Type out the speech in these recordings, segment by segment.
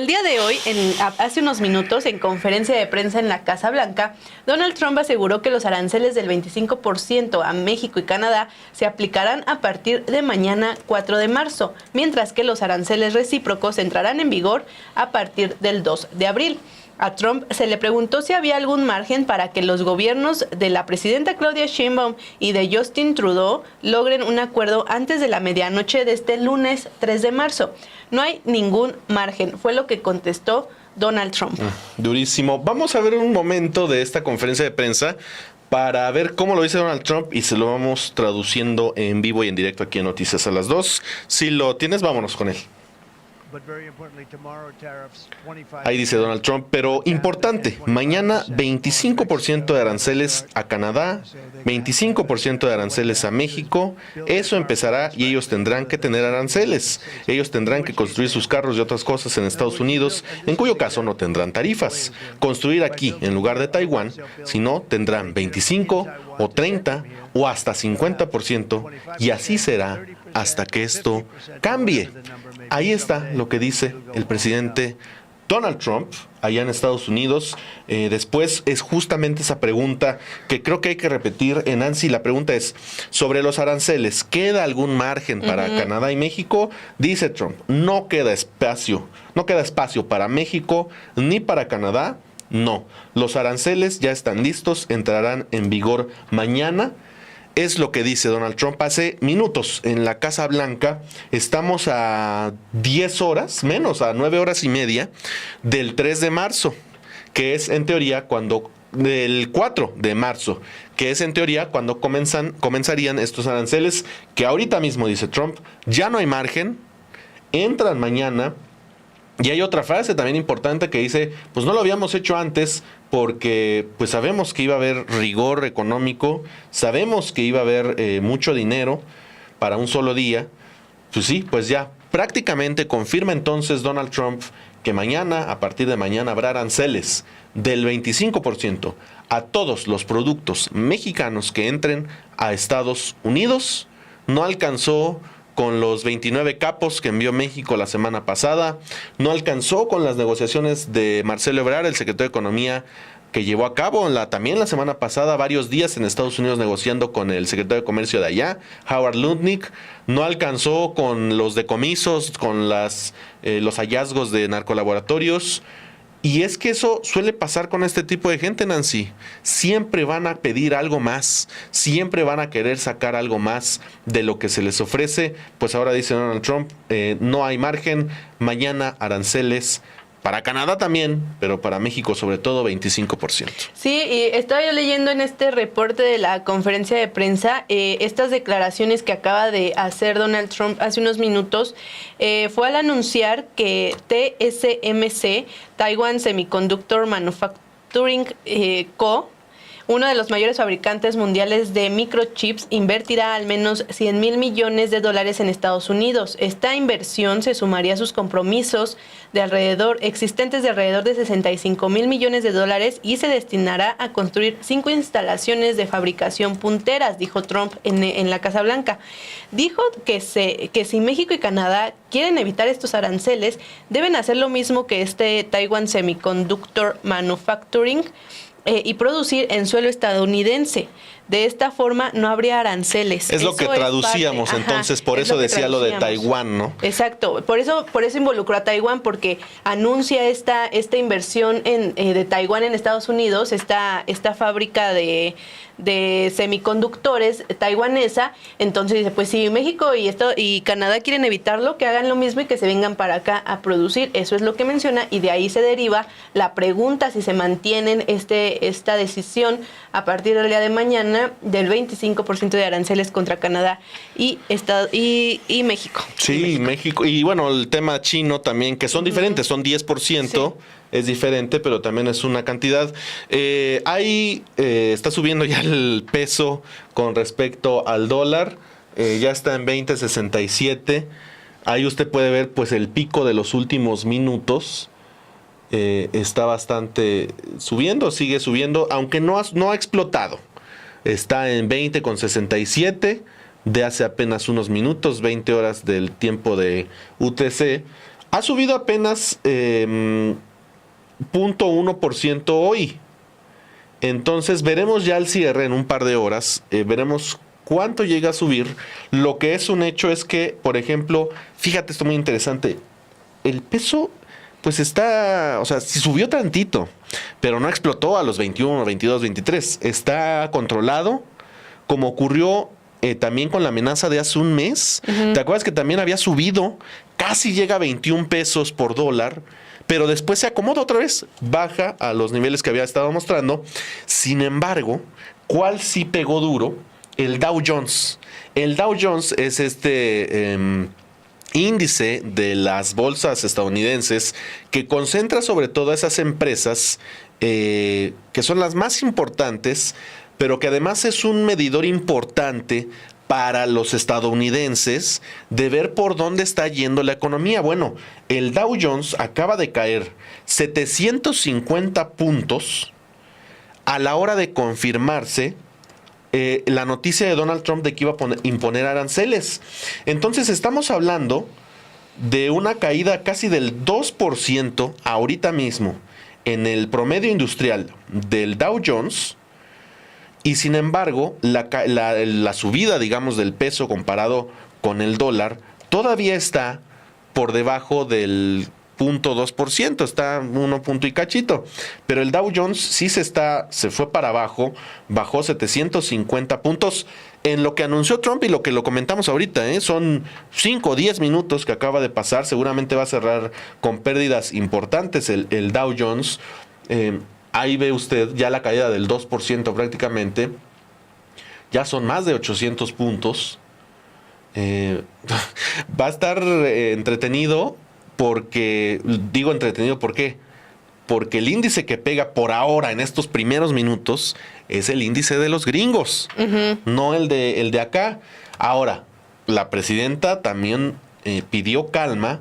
El día de hoy, hace unos minutos, en conferencia de prensa en la Casa Blanca, Donald Trump aseguró que los aranceles del 25% a México y Canadá se aplicarán a partir de mañana 4 de marzo, mientras que los aranceles recíprocos entrarán en vigor a partir del 2 de abril. A Trump se le preguntó si había algún margen para que los gobiernos de la presidenta Claudia Sheinbaum y de Justin Trudeau logren un acuerdo antes de la medianoche de este lunes 3 de marzo. No hay ningún margen, fue lo que contestó Donald Trump. Durísimo. Vamos a ver un momento de esta conferencia de prensa para ver cómo lo dice Donald Trump y se lo vamos traduciendo en vivo y en directo aquí en Noticias a las 2. Si lo tienes, vámonos con él. Ahí dice Donald Trump, pero importante, mañana 25% de aranceles a Canadá, 25% de aranceles a México, eso empezará y ellos tendrán que tener aranceles, ellos tendrán que construir sus carros y otras cosas en Estados Unidos, en cuyo caso no tendrán tarifas, construir aquí en lugar de Taiwán, si no tendrán 25 o 30 o hasta 50% y así será hasta que esto cambie. Ahí está lo que dice el presidente Donald Trump allá en Estados Unidos. Después es justamente esa pregunta que creo que hay que repetir. Nancy, la pregunta es sobre los aranceles. ¿Queda algún margen para Canadá y México? Dice Trump, no queda espacio para México ni para Canadá. No, los aranceles ya están listos, entrarán en vigor mañana. Es lo que dice Donald Trump hace minutos en la Casa Blanca. Estamos a 10 horas, menos, a 9 horas y media del 3 de marzo, que es en teoría del 4 de marzo, que es en teoría cuando comenzarían estos aranceles, que ahorita mismo dice Trump, ya no hay margen, entran mañana. Y hay otra frase también importante que dice, pues no lo habíamos hecho antes porque pues sabemos que iba a haber rigor económico, sabemos que iba a haber mucho dinero para un solo día. Pues sí, pues ya prácticamente confirma entonces Donald Trump que mañana, a partir de mañana, habrá aranceles del 25% a todos los productos mexicanos que entren a Estados Unidos. No alcanzó con los 29 capos que envió México la semana pasada, no alcanzó con las negociaciones de Marcelo Ebrard, el secretario de Economía, que llevó a cabo también la semana pasada varios días en Estados Unidos negociando con el secretario de Comercio de allá, Howard Lutnick. No alcanzó con los decomisos, con los hallazgos de narcolaboratorios. Y es que eso suele pasar con este tipo de gente, Nancy. Siempre van a pedir algo más, siempre van a querer sacar algo más de lo que se les ofrece. Pues ahora dice Donald Trump, no hay margen, mañana aranceles. Para Canadá también, pero para México sobre todo 25%. Sí, y estaba yo leyendo en este reporte de la conferencia de prensa estas declaraciones que acaba de hacer Donald Trump hace unos minutos. Fue al anunciar que TSMC, Taiwan Semiconductor Manufacturing Co., uno de los mayores fabricantes mundiales de microchips, invertirá al menos $100,000 millones en Estados Unidos. Esta inversión se sumaría a sus compromisos existentes de alrededor de $65,000 millones y se destinará a construir 5 instalaciones de fabricación punteras, dijo Trump en la Casa Blanca. Dijo que si México y Canadá quieren evitar estos aranceles, deben hacer lo mismo que Taiwan Semiconductor Manufacturing, y producir en suelo estadounidense. De esta forma no habría aranceles. Es lo que traducíamos entonces, por eso decía lo de Taiwán, ¿no? Exacto, por eso involucró a Taiwán, porque anuncia esta inversión de Taiwán en Estados Unidos, esta fábrica de semiconductores taiwanesa. Entonces dice, pues si México y Canadá quieren evitarlo, que hagan lo mismo y que se vengan para acá a producir. Eso es lo que menciona, y de ahí se deriva la pregunta si se mantienen esta decisión a partir del día de mañana del 25% de aranceles contra Canadá y México. Sí, México. Y bueno, el tema chino también, que son diferentes, son 10%. Sí. Es diferente, pero también es una cantidad. Ahí está subiendo ya el peso con respecto al dólar. Ya está en 20.67. Ahí usted puede ver pues el pico de los últimos minutos. Está bastante subiendo, sigue subiendo, aunque no ha explotado. Está en 20.67 de hace apenas unos minutos, 20 horas del tiempo de UTC. Ha subido apenas 0.1% hoy. Entonces veremos ya al cierre en un par de horas, veremos cuánto llega a subir. Lo que es un hecho es que, por ejemplo, fíjate esto muy interesante, el peso pues está, o sea, sí subió tantito, pero no explotó a los 21, 22, 23, está controlado, como ocurrió también con la amenaza de hace un mes. ¿Te acuerdas que también había subido? Casi llega a 21 pesos por dólar, pero después se acomoda otra vez, baja a los niveles que había estado mostrando. Sin embargo, ¿cuál sí pegó duro? El Dow Jones. El Dow Jones es este índice de las bolsas estadounidenses que concentra sobre todo a esas empresas que son las más importantes, pero que además es un medidor importante para los estadounidenses de ver por dónde está yendo la economía. Bueno, el Dow Jones acaba de caer 750 puntos a la hora de confirmarse la noticia de Donald Trump de que iba a imponer aranceles. Entonces estamos hablando de una caída casi del 2% ahorita mismo en el promedio industrial del Dow Jones. Y sin embargo, la subida, digamos, del peso comparado con el dólar todavía está por debajo del 0.2%, está 1 punto y cachito. Pero el Dow Jones sí se fue para abajo, bajó 750 puntos en lo que anunció Trump y lo que lo comentamos ahorita. Son 5 o 10 minutos que acaba de pasar, seguramente va a cerrar con pérdidas importantes el Dow Jones. Ahí ve usted ya la caída del 2% prácticamente. Ya son más de 800 puntos. Va a estar entretenido porque, digo entretenido, ¿por qué? Porque el índice que pega por ahora en estos primeros minutos es el índice de los gringos, no el de acá. Ahora, la presidenta también pidió calma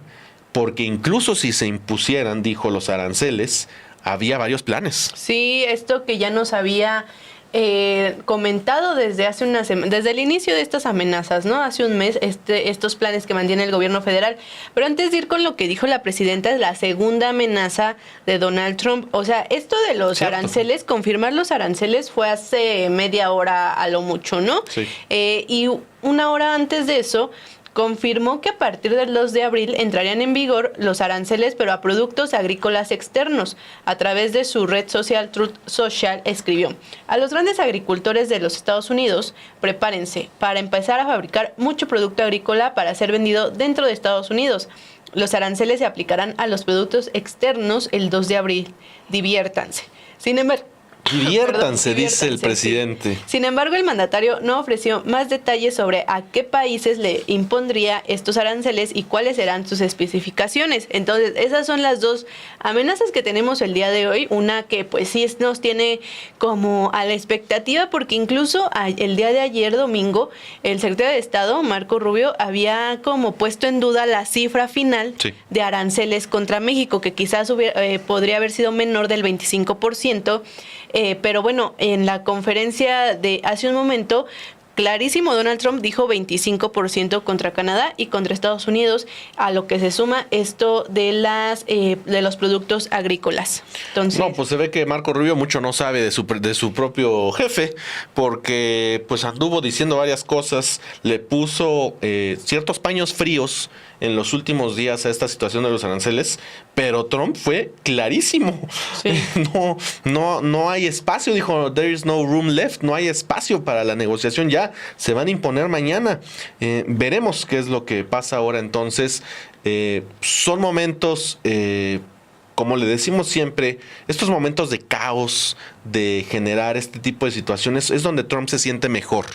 porque incluso si se impusieran, dijo, los aranceles, había varios planes. Sí, esto que ya nos había comentado desde hace una semana, desde el inicio de estas amenazas, ¿no? Hace un mes, estos planes que mantiene el gobierno federal. Pero antes de ir con lo que dijo la presidenta, es la segunda amenaza de Donald Trump. O sea, esto de los aranceles, confirmar los aranceles fue hace media hora a lo mucho, ¿no? Sí. Y una hora antes de eso, confirmó que a partir del 2 de abril entrarían en vigor los aranceles, pero a productos agrícolas externos. A través de su red social Truth Social escribió: a los grandes agricultores de los Estados Unidos, prepárense para empezar a fabricar mucho producto agrícola para ser vendido dentro de Estados Unidos. Los aranceles se aplicarán a los productos externos el 2 de abril. Diviértanse. Sin embargo, Diviértanse, dice el presidente. Sí. Sin embargo, el mandatario no ofreció más detalles sobre a qué países le impondría estos aranceles y cuáles serán sus especificaciones. Entonces, esas son las dos amenazas que tenemos el día de hoy. Una que pues sí nos tiene como a la expectativa, porque incluso el día de ayer, domingo, el secretario de Estado, Marco Rubio, había como puesto en duda la cifra final de aranceles contra México, que quizás podría haber sido menor del 25%. Pero bueno, en la conferencia de hace un momento, clarísimo, Donald Trump dijo 25% contra Canadá y contra Estados Unidos, a lo que se suma esto de los productos agrícolas. Entonces, no, pues se ve que Marco Rubio mucho no sabe de su propio jefe, porque pues anduvo diciendo varias cosas, le puso ciertos paños fríos en los últimos días a esta situación de los aranceles, pero Trump fue clarísimo. Sí. No hay espacio, dijo, there is no room left, no hay espacio para la negociación, ya se van a imponer mañana. Veremos qué es lo que pasa ahora entonces. Son momentos, como le decimos siempre, estos momentos de caos, de generar este tipo de situaciones, es donde Trump se siente mejor.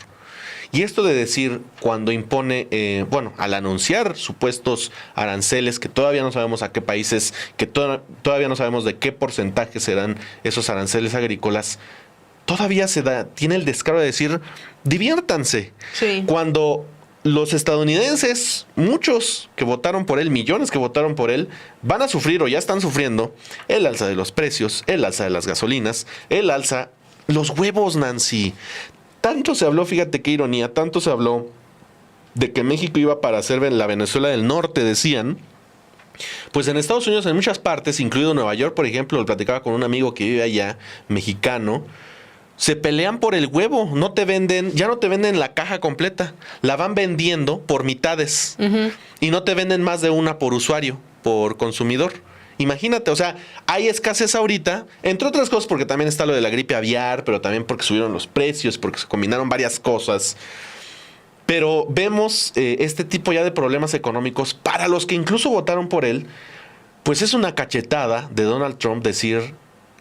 Y esto de decir, cuando impone, al anunciar supuestos aranceles, que todavía no sabemos a qué países, que todavía no sabemos de qué porcentaje serán esos aranceles agrícolas, todavía tiene el descaro de decir, diviértanse. Sí. Cuando los estadounidenses, muchos que votaron por él, millones que votaron por él, van a sufrir o ya están sufriendo el alza de los precios, el alza de las gasolinas, el alza, los huevos, Nancy. Tanto se habló, fíjate qué ironía, tanto se habló de que México iba para ser la Venezuela del Norte, decían, Pues en Estados Unidos, en muchas partes, incluido Nueva York, por ejemplo, lo platicaba con un amigo que vive allá, mexicano, se pelean por el huevo, ya no te venden la caja completa, la van vendiendo por mitades y no te venden más de una por usuario, por consumidor. Imagínate, o sea, hay escasez ahorita, entre otras cosas porque también está lo de la gripe aviar, pero también porque subieron los precios, porque se combinaron varias cosas. Pero vemos este tipo ya de problemas económicos para los que incluso votaron por él, pues es una cachetada de Donald Trump decir,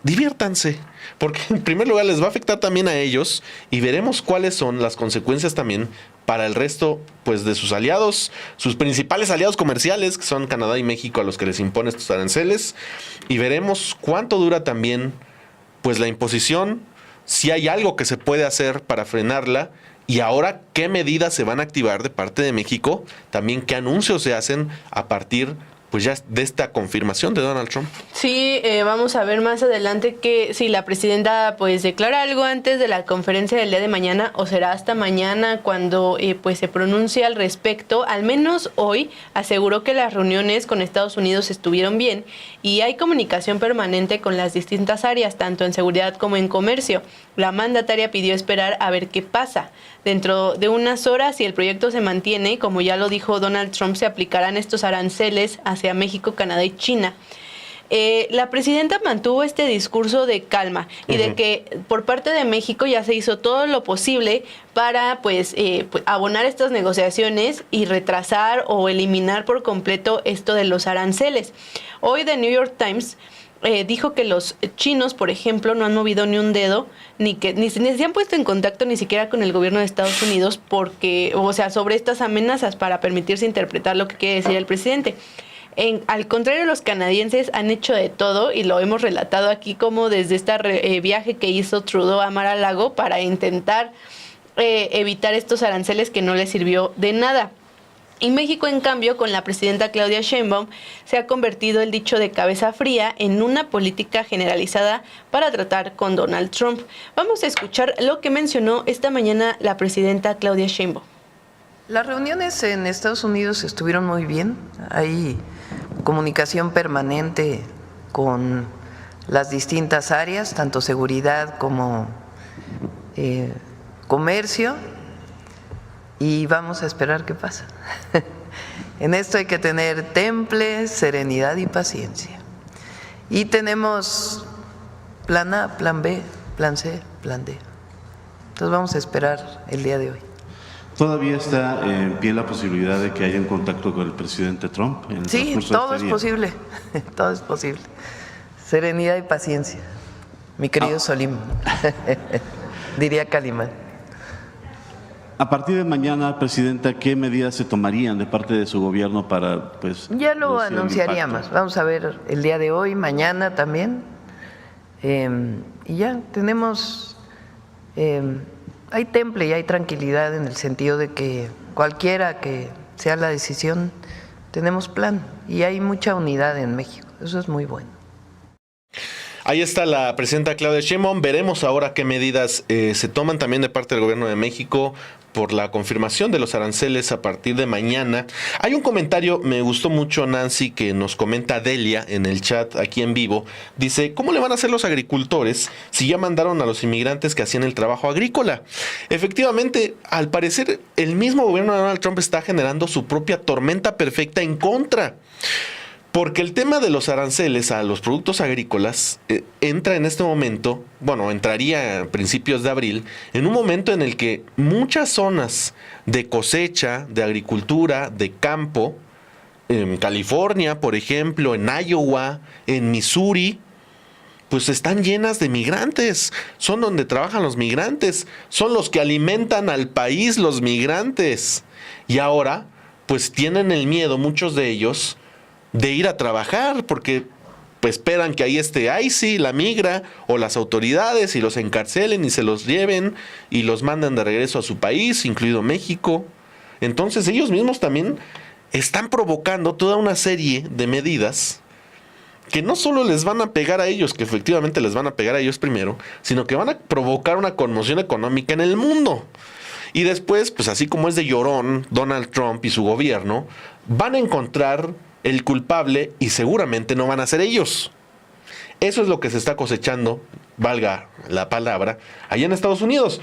diviértanse, porque en primer lugar les va a afectar también a ellos y veremos cuáles son las consecuencias también para el resto pues de sus aliados, sus principales aliados comerciales, que son Canadá y México, a los que les impone estos aranceles, y veremos cuánto dura también pues la imposición, si hay algo que se puede hacer para frenarla, y ahora qué medidas se van a activar de parte de México, también qué anuncios se hacen a partir pues ya de esta confirmación de Donald Trump. Sí, vamos a ver más adelante que si la presidenta pues declara algo antes de la conferencia del día de mañana o será hasta mañana cuando pues se pronuncie al respecto. Al menos hoy aseguró que las reuniones con Estados Unidos estuvieron bien y hay comunicación permanente con las distintas áreas, tanto en seguridad como en comercio. La mandataria pidió esperar a ver qué pasa. Dentro de unas horas, si el proyecto se mantiene, como ya lo dijo Donald Trump, se aplicarán estos aranceles hacia México, Canadá y China. La presidenta mantuvo este discurso de calma y de que por parte de México ya se hizo todo lo posible para pues abonar estas negociaciones y retrasar o eliminar por completo esto de los aranceles. Hoy The New York Times dijo que los chinos, por ejemplo, no han movido ni un dedo, ni se han puesto en contacto ni siquiera con el gobierno de Estados Unidos sobre estas amenazas para permitirse interpretar lo que quiere decir el presidente. Al contrario, los canadienses han hecho de todo y lo hemos relatado aquí como desde este viaje que hizo Trudeau a Mar-a-Lago para intentar evitar estos aranceles que no les sirvió de nada. Y México, en cambio, con la presidenta Claudia Sheinbaum, se ha convertido el dicho de cabeza fría en una política generalizada para tratar con Donald Trump. Vamos a escuchar lo que mencionó esta mañana la presidenta Claudia Sheinbaum. Las reuniones en Estados Unidos estuvieron muy bien. Hay comunicación permanente con las distintas áreas, tanto seguridad como comercio. Y vamos a esperar qué pasa. En esto hay que tener temple, serenidad y paciencia. Y tenemos plan A, plan B, plan C, plan D. Entonces vamos a esperar el día de hoy. ¿Todavía está en pie la posibilidad de que haya un contacto con el presidente Trump? Sí, todo es posible, todo es posible. Serenidad y paciencia, mi querido Solim, diría Calimán. A partir de mañana, Presidenta, ¿qué medidas se tomarían de parte de su gobierno para, pues... Ya lo anunciaríamos, vamos a ver el día de hoy, mañana también. Y ya tenemos, hay temple y hay tranquilidad en el sentido de que cualquiera que sea la decisión, tenemos plan y hay mucha unidad en México, eso es muy bueno. Ahí está la presidenta Claudia Sheinbaum. Veremos ahora qué medidas se toman también de parte del gobierno de México por la confirmación de los aranceles a partir de mañana. Hay un comentario, me gustó mucho, Nancy, que nos comenta Delia en el chat aquí en vivo. Dice, ¿cómo le van a hacer los agricultores si ya mandaron a los inmigrantes que hacían el trabajo agrícola? Efectivamente, al parecer, el mismo gobierno de Donald Trump está generando su propia tormenta perfecta en contra. Porque el tema de los aranceles a los productos agrícolas entra en este momento, entraría a principios de abril, en un momento en el que muchas zonas de cosecha, de agricultura, de campo, en California, por ejemplo, en Iowa, en Missouri, pues están llenas de migrantes. Son donde trabajan los migrantes, son los que alimentan al país los migrantes. Y ahora, pues tienen el miedo, muchos de ellos, de ir a trabajar, porque pues esperan que ahí esté ICE, la migra, o las autoridades, y los encarcelen y se los lleven y los manden de regreso a su país, incluido México. Entonces ellos mismos también están provocando toda una serie de medidas que no solo les van a pegar a ellos, que efectivamente les van a pegar a ellos primero, sino que van a provocar una conmoción económica en el mundo. Y después, pues así como es de llorón Donald Trump y su gobierno, van a encontrar el culpable y seguramente no van a ser ellos. Eso es lo que se está cosechando, valga la palabra, allá en Estados Unidos.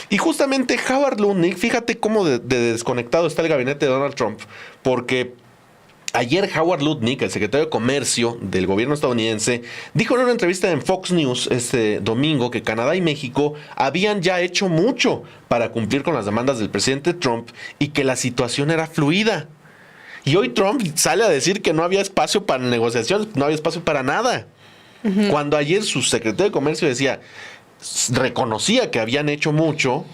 Y justamente Howard Lutnick, fíjate cómo de desconectado está el gabinete de Donald Trump, porque ayer Howard Lutnick, el secretario de Comercio del gobierno estadounidense, dijo en una entrevista en Fox News este domingo que Canadá y México habían ya hecho mucho para cumplir con las demandas del presidente Trump y que la situación era fluida. Y hoy Trump sale a decir que no había espacio para negociaciones, no había espacio para nada. Cuando ayer su secretario de Comercio reconocía que habían hecho mucho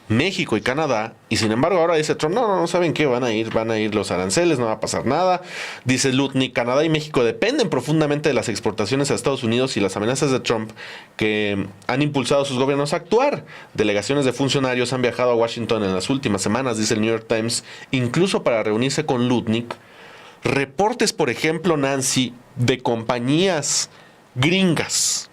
México y Canadá, y sin embargo ahora dice Trump, no saben qué, van a ir los aranceles, no va a pasar nada. Dice Lutnick, Canadá y México dependen profundamente de las exportaciones a Estados Unidos y las amenazas de Trump que han impulsado a sus gobiernos a actuar. Delegaciones de funcionarios han viajado a Washington en las últimas semanas, dice el New York Times, incluso para reunirse con Lutnick. Reportes, por ejemplo, Nancy, de compañías gringas.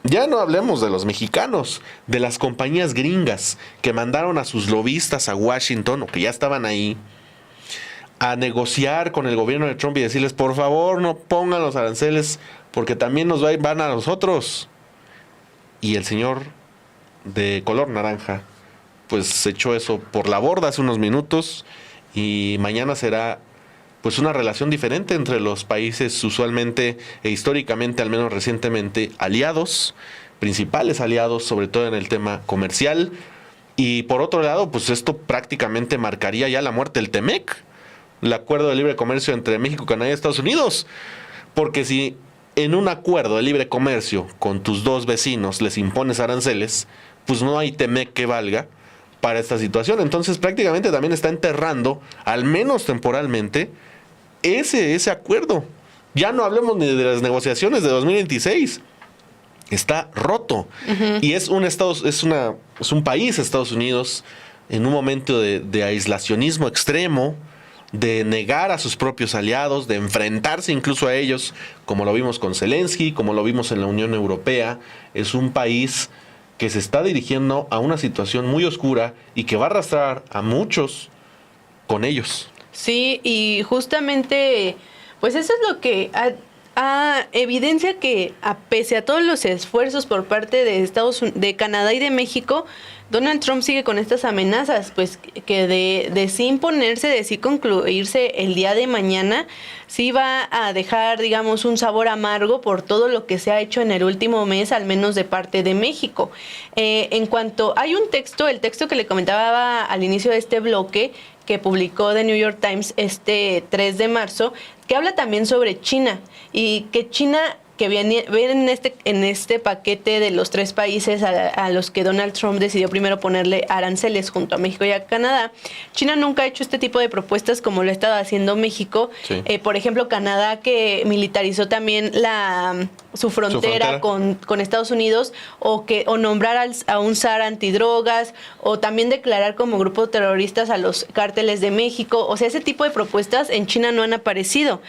Ya no hablemos de los mexicanos, de las compañías gringas que mandaron a sus lobistas a Washington, o que ya estaban ahí, a negociar con el gobierno de Trump y decirles, por favor, no pongan los aranceles, porque también nos van a nosotros. Y el señor de color naranja, pues echó eso por la borda hace unos minutos, y mañana será pues una relación diferente entre los países usualmente e históricamente, al menos recientemente, aliados, principales aliados, sobre todo en el tema comercial. Y por otro lado, pues esto prácticamente marcaría ya la muerte del TEMEC, el acuerdo de libre comercio entre México, Canadá y Estados Unidos. Porque si en un acuerdo de libre comercio con tus dos vecinos les impones aranceles, pues no hay TEMEC que valga para esta situación. Entonces prácticamente también está enterrando, al menos temporalmente, ese acuerdo. Ya no hablemos ni de las negociaciones de 2026. Está roto. Y es un país, Estados Unidos, en un momento de aislacionismo extremo, de negar a sus propios aliados, de enfrentarse incluso a ellos, como lo vimos con Zelensky, como lo vimos en la Unión Europea. Es un país que se está dirigiendo a una situación muy oscura y que va a arrastrar a muchos con ellos. Sí, y justamente, pues eso es lo que evidencia que, pese a todos los esfuerzos por parte de Canadá y de México, Donald Trump sigue con estas amenazas, pues que de sí imponerse, de sí concluirse el día de mañana, sí va a dejar, digamos, un sabor amargo por todo lo que se ha hecho en el último mes, al menos de parte de México. En cuanto, hay un texto, el texto que le comentaba al inicio de este bloque, que publicó The New York Times este 3 de marzo, que habla también sobre China, y que China, que viene en este paquete de los tres países a los que Donald Trump decidió primero ponerle aranceles junto a México y a Canadá, China nunca ha hecho este tipo de propuestas como lo ha estado haciendo México. Sí. Por ejemplo, Canadá, que militarizó también su frontera con Estados Unidos, o nombrar a un zar antidrogas, o también declarar como grupo terroristas a los cárteles de México. O sea, ese tipo de propuestas en China no han aparecido.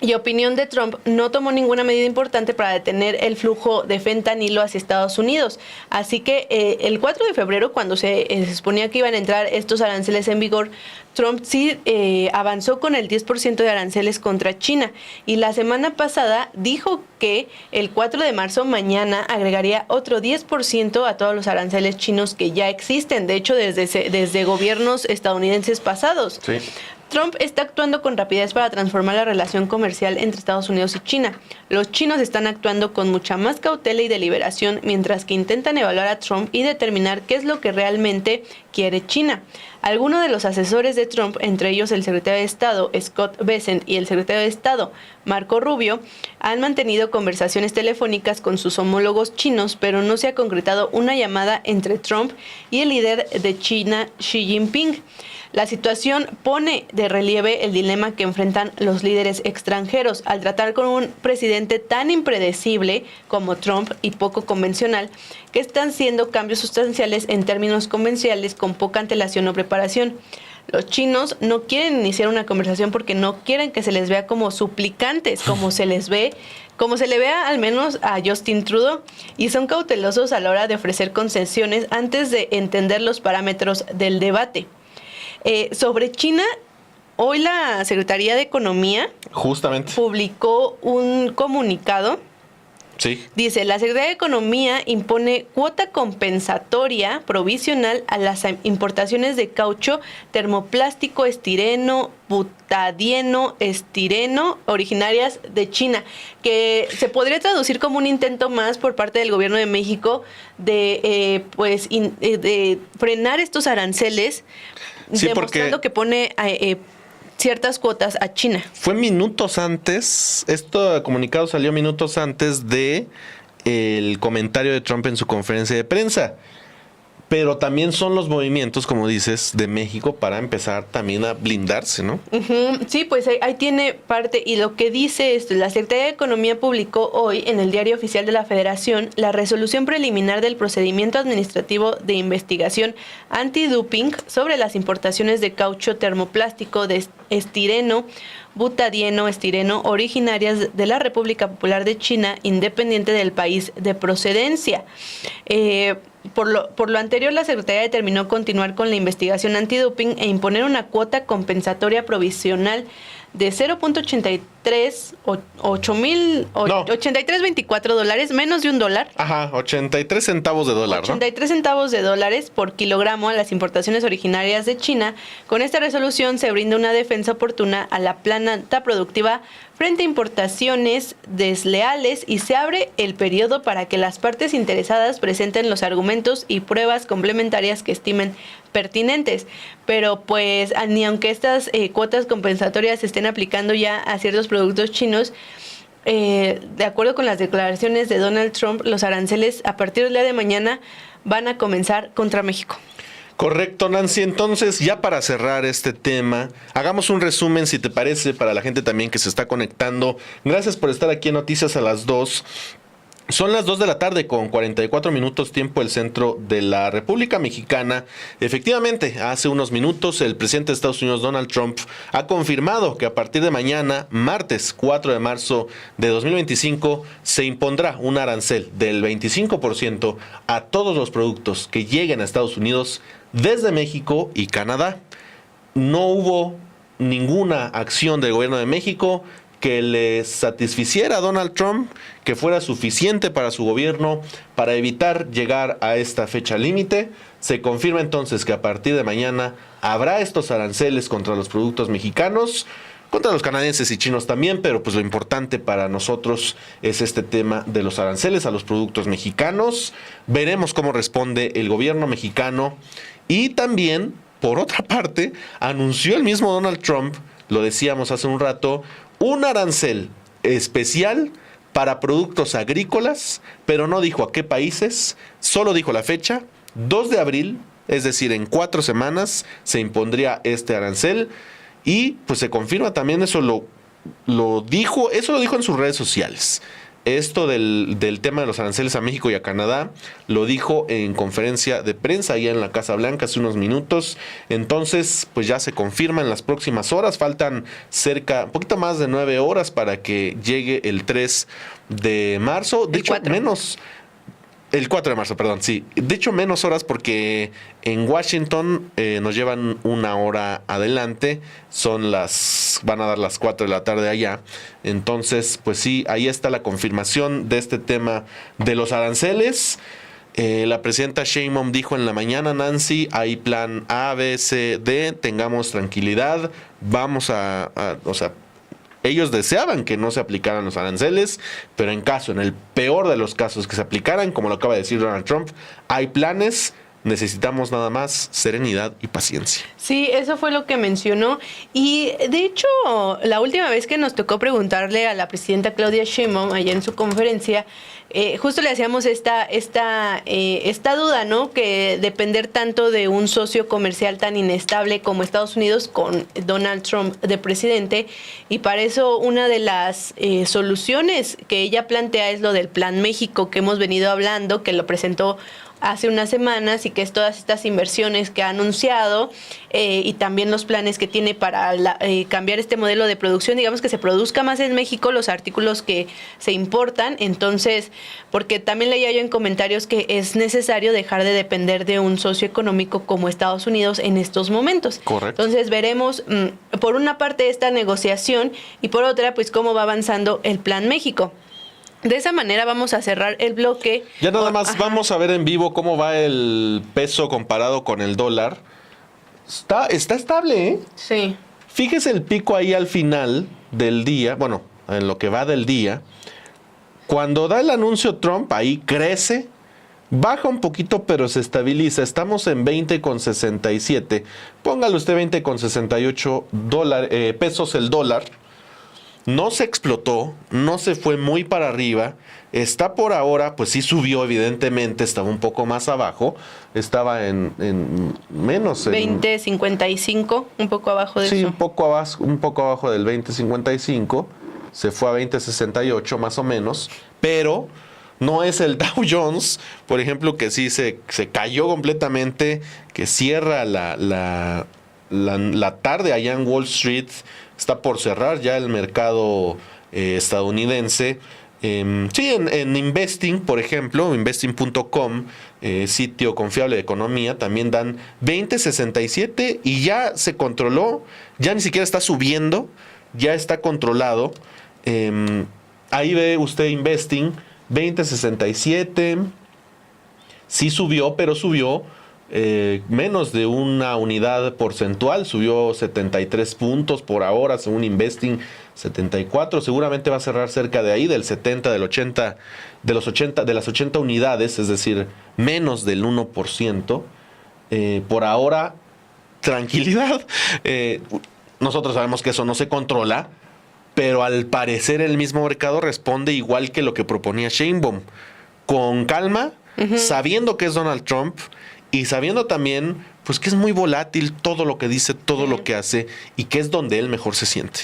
Y opinión de Trump, no tomó ninguna medida importante para detener el flujo de fentanilo hacia Estados Unidos. Así que el 4 de febrero, cuando se suponía que iban a entrar estos aranceles en vigor, Trump sí avanzó con el 10% de aranceles contra China. Y la semana pasada dijo que el 4 de marzo, mañana, agregaría otro 10% a todos los aranceles chinos que ya existen. De hecho, desde gobiernos estadounidenses pasados. Sí. Trump está actuando con rapidez para transformar la relación comercial entre Estados Unidos y China. Los chinos están actuando con mucha más cautela y deliberación, mientras que intentan evaluar a Trump y determinar qué es lo que realmente quiere China. Algunos de los asesores de Trump, entre ellos el secretario de Estado Scott Bessent y el secretario de Estado Marco Rubio, han mantenido conversaciones telefónicas con sus homólogos chinos, pero no se ha concretado una llamada entre Trump y el líder de China, Xi Jinping. La situación pone de relieve el dilema que enfrentan los líderes extranjeros al tratar con un presidente tan impredecible como Trump y poco convencional, que están haciendo cambios sustanciales en términos convencionales con poca antelación o preparación. Los chinos no quieren iniciar una conversación porque no quieren que se les vea como suplicantes, como se le vea al menos a Justin Trudeau, y son cautelosos a la hora de ofrecer concesiones antes de entender los parámetros del debate. Sobre China, hoy la Secretaría de Economía Justamente. publicó un comunicado. Sí. Dice, la Secretaría de Economía impone cuota compensatoria provisional a las importaciones de caucho, termoplástico, estireno, butadieno, estireno, originarias de China, que se podría traducir como un intento más por parte del gobierno de México de de frenar estos aranceles, Sí, demostrando porque que pone ciertas cuotas a China. fue minutos antes, este comunicado salió minutos antes de el comentario de Trump en su conferencia de prensa. Pero también son los movimientos, como dices, de México para empezar también a blindarse, ¿no? Ujú, sí, pues ahí tiene parte. Y lo que dice esto, la Secretaría de Economía publicó hoy en el Diario Oficial de la Federación la resolución preliminar del procedimiento administrativo de investigación antidoping sobre las importaciones de caucho termoplástico, de estireno, butadieno, estireno, originarias de la República Popular de China, independiente del país de procedencia. Por lo anterior, la Secretaría determinó continuar con la investigación antidoping e imponer una cuota compensatoria provisional de 83.24 dólares, menos de $1. Ajá, 83 centavos de dólar, 83 centavos de dólares por kilogramo a las importaciones originarias de China. Con esta resolución se brinda una defensa oportuna a la planta productiva frente a importaciones desleales y se abre el periodo para que las partes interesadas presenten los argumentos y pruebas complementarias que estimen pertinentes. Pero pues ni aunque estas cuotas compensatorias se estén aplicando ya a ciertos productos chinos, de acuerdo con las declaraciones de Donald Trump, los aranceles a partir del día de mañana van a comenzar contra México. Correcto, Nancy. Entonces, ya para cerrar este tema, hagamos un resumen, si te parece, para la gente también que se está conectando. Gracias por estar aquí en Noticias a las 2. Son las 2 de la tarde con 44 minutos tiempo del centro de la República Mexicana. Efectivamente, hace unos minutos el presidente de Estados Unidos, Donald Trump, ha confirmado que a partir de mañana, martes 4 de marzo de 2025, se impondrá un arancel del 25% a todos los productos que lleguen a Estados Unidos desde México y Canadá. No hubo ninguna acción del gobierno de México que le satisficiera a Donald Trump, que fuera suficiente para su gobierno para evitar llegar a esta fecha límite. Se confirma entonces que a partir de mañana habrá estos aranceles contra los productos mexicanos, contra los canadienses y chinos también, pero pues lo importante para nosotros es este tema de los aranceles a los productos mexicanos. Veremos cómo responde el gobierno mexicano. Y también, por otra parte, anunció el mismo Donald Trump, lo decíamos hace un rato, un arancel especial para productos agrícolas, pero no dijo a qué países, solo dijo la fecha, 2 de abril, es decir, en 4 semanas se impondría este arancel. Y pues se confirma también, eso lo dijo en sus redes sociales. Esto del tema de los aranceles a México y a Canadá lo dijo en conferencia de prensa allá en la Casa Blanca hace unos minutos. Entonces, pues ya se confirma en las próximas horas. Faltan un poquito más de 9 horas para que llegue el 3 de marzo. De hecho, el 4 de marzo, perdón, sí. De hecho, menos horas porque en Washington nos llevan 1 hora adelante. Van a dar las 4 de la tarde allá. Entonces, pues sí, ahí está la confirmación de este tema de los aranceles. La presidenta Sheinbaum dijo en la mañana, Nancy, hay plan A, B, C, D, tengamos tranquilidad. Vamos ellos deseaban que no se aplicaran los aranceles, pero en el peor de los casos que se aplicaran, como lo acaba de decir Donald Trump, hay planes, necesitamos nada más serenidad y paciencia. Sí, eso fue lo que mencionó. Y de hecho, la última vez que nos tocó preguntarle a la presidenta Claudia Sheinbaum allá en su conferencia, justo le hacíamos esta duda, ¿no? Que depender tanto de un socio comercial tan inestable como Estados Unidos con Donald Trump de presidente, y para eso una de las soluciones que ella plantea es lo del Plan México que hemos venido hablando, que lo presentó hace unas semanas, y que es todas estas inversiones que ha anunciado y también los planes que tiene para cambiar este modelo de producción, digamos que se produzca más en México los artículos que se importan. Entonces, porque también leía yo en comentarios que es necesario dejar de depender de un socio económico como Estados Unidos en estos momentos. Correcto. Entonces veremos por una parte esta negociación y por otra pues cómo va avanzando el Plan México. De esa manera vamos a cerrar el bloque. Ya nada más vamos a ver en vivo cómo va el peso comparado con el dólar. Está estable, ¿eh? Sí. Fíjese el pico ahí al final del día, bueno, en lo que va del día. Cuando da el anuncio Trump, ahí crece, baja un poquito, pero se estabiliza. Estamos en 20,67. Póngale usted 20,68 pesos el dólar. No se explotó, no se fue muy para arriba. Está por ahora, pues sí subió, evidentemente, estaba un poco más abajo. Estaba en menos. 20.55, un poco abajo de sí, eso. un poco abajo del 20.55. Se fue a 20.68 más o menos. Pero no es el Dow Jones, por ejemplo, que sí se cayó completamente, que cierra la tarde allá en Wall Street. Está por cerrar ya el mercado estadounidense. Sí, en Investing, por ejemplo, investing.com, sitio confiable de economía, también dan 20.67 y ya se controló, ya ni siquiera está subiendo, ya está controlado. Ahí ve usted Investing, 20.67, sí subió, pero subió menos de una unidad porcentual, subió 73 puntos por ahora, según Investing, 74, seguramente va a cerrar cerca de ahí, del 70, del 80, de las 80 unidades, es decir, menos del 1%. Por ahora, tranquilidad. Nosotros sabemos que eso no se controla, pero al parecer el mismo mercado responde igual que lo que proponía Sheinbaum, con calma, sabiendo que es Donald Trump, y sabiendo también, pues, que es muy volátil todo lo que dice, todo lo que hace, y que es donde él mejor se siente.